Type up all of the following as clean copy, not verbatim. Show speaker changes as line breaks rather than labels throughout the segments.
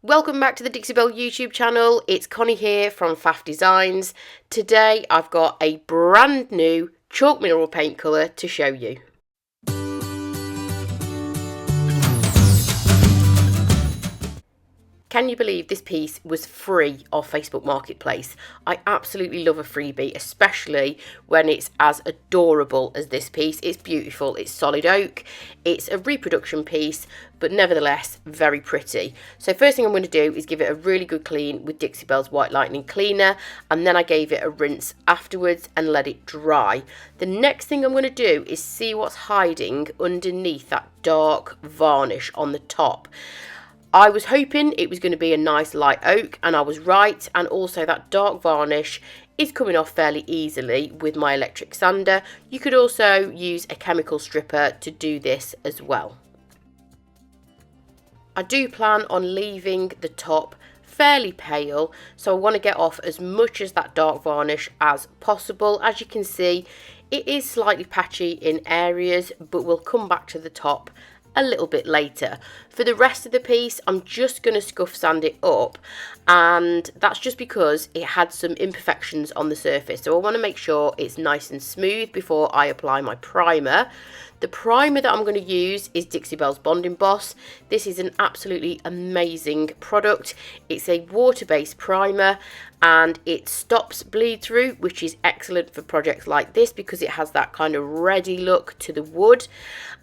Welcome back to the Dixie Belle YouTube channel. It's Connie here from Faff Designs. Today I've got a brand new chalk mineral paint colour to show you. Can you believe this piece was free off Facebook Marketplace? I absolutely love a freebie, especially when it's as adorable as this piece. It's beautiful, it's solid oak, it's a reproduction piece, but nevertheless very pretty. So first thing I'm going to do is give it a really good clean with Dixie Belle's White Lightning Cleaner, and then I gave it a rinse afterwards and let it dry. The next thing I'm going to do is see what's hiding underneath that dark varnish on the top. I was hoping it was going to be a nice light oak, and I was right, and also that dark varnish is coming off fairly easily with my electric sander. You could also use a chemical stripper to do this as well. I do plan on leaving the top fairly pale, so I want to get off as much as that dark varnish as possible. As you can see, it is slightly patchy in areas, but we'll come back to the top a little bit later. For the rest of the piece, I'm just going to scuff sand it up, and that's just because it had some imperfections on the surface, so I want to make sure it's nice and smooth before I apply my primer. The primer that I'm going to use is Dixie Belle's Bonding Boss. This is an absolutely amazing product. It's a water-based primer and it stops bleed through, which is excellent for projects like this because it has that kind of ready look to the wood.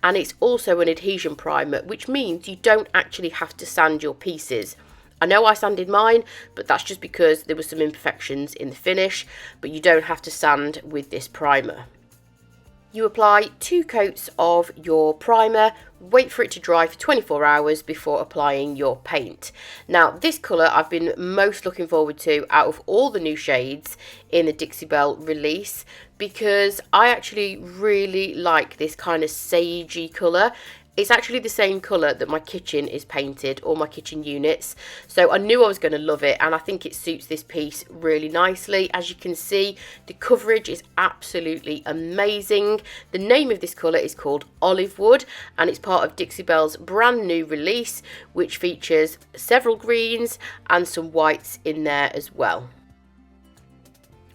And it's also an adhesion primer, which means you don't actually have to sand your pieces. I know I sanded mine, but that's just because there were some imperfections in the finish, but you don't have to sand with this primer. You apply 2 coats of your primer, wait for it to dry for 24 hours before applying your paint. Now this colour I've been most looking forward to out of all the new shades in the Dixie Belle release, because I actually really like this kind of sagey colour. It's actually the same colour that my kitchen is painted, or my kitchen units, so I knew I was going to love it, and I think it suits this piece really nicely. As you can see, the coverage is absolutely amazing. The name of this colour is called Olive Wood, and it's part of Dixie Belle's brand new release, which features several greens and some whites in there as well.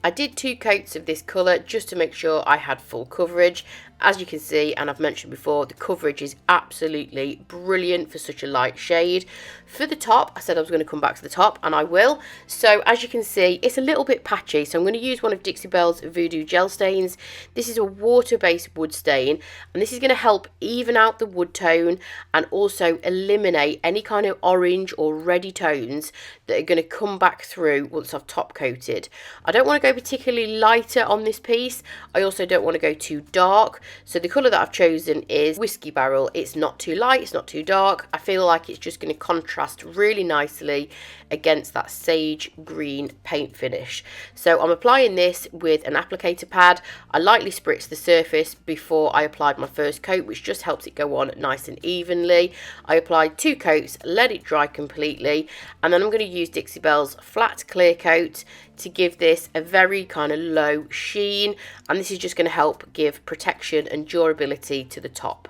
I did 2 coats of this colour just to make sure I had full coverage. As you can see, and I've mentioned before, the coverage is absolutely brilliant for such a light shade. For the top, I said I was going to come back to the top, and I will. So as you can see, it's a little bit patchy, so I'm going to use one of Dixie Belle's Voodoo gel stains. This is a water-based wood stain, and this is going to help even out the wood tone and also eliminate any kind of orange or reddy tones that are going to come back through once I've top coated. I don't want to go particularly lighter on this piece. I also don't want to go too dark. So the colour that I've chosen is Whiskey Barrel. It's not too light, it's not too dark. I feel like it's just going to contrast really nicely against that sage green paint finish. So I'm applying this with an applicator pad. I lightly spritz the surface before I applied my first coat, which just helps it go on nice and evenly. I applied 2 coats, let it dry completely, and then I'm going to use Dixie Belle's flat clear coat to give this a very kind of low sheen, and this is just going to help give protection and durability to the top.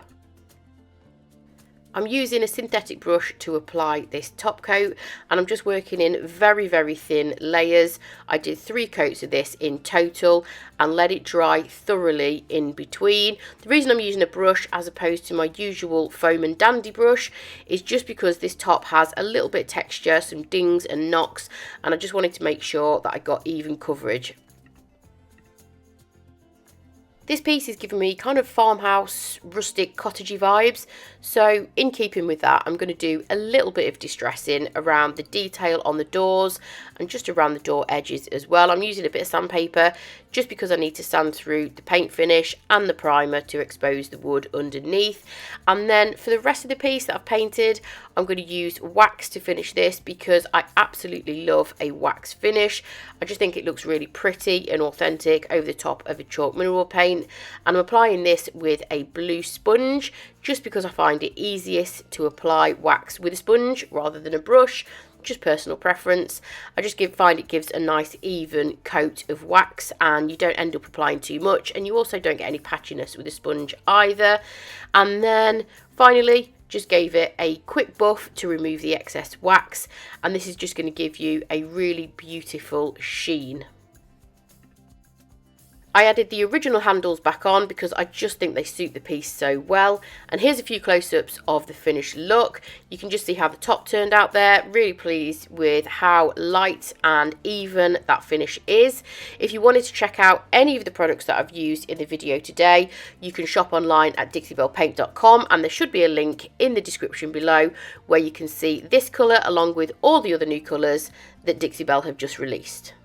I'm using a synthetic brush to apply this top coat, and I'm just working in very, very thin layers. I did 3 coats of this in total and let it dry thoroughly in between. The reason I'm using a brush as opposed to my usual foam and dandy brush is just because this top has a little bit of texture, some dings and knocks, and I just wanted to make sure that I got even coverage. This piece is giving me kind of farmhouse, rustic, cottagey vibes, so in keeping with that, I'm going to do a little bit of distressing around the detail on the doors and just around the door edges as well. I'm using a bit of sandpaper just because I need to sand through the paint finish and the primer to expose the wood underneath. And then for the rest of the piece that I've painted, I'm going to use wax to finish this because I absolutely love a wax finish. I just think it looks really pretty and authentic over the top of a chalk mineral paint. And I'm applying this with a blue sponge just because I find it easiest to apply wax with a sponge rather than a brush. Just personal preference. I just find it gives a nice even coat of wax, and you don't end up applying too much, and you also don't get any patchiness with a sponge either. And then finally, just gave it a quick buff to remove the excess wax, and this is just going to give you a really beautiful sheen. I added the original handles back on because I just think they suit the piece so well. And here's a few close-ups of the finished look. You can just see how the top turned out there. Really pleased with how light and even that finish is. If you wanted to check out any of the products that I've used in the video today, you can shop online at dixiebellepaint.com, and there should be a link in the description below where you can see this colour along with all the other new colours that Dixie Belle have just released.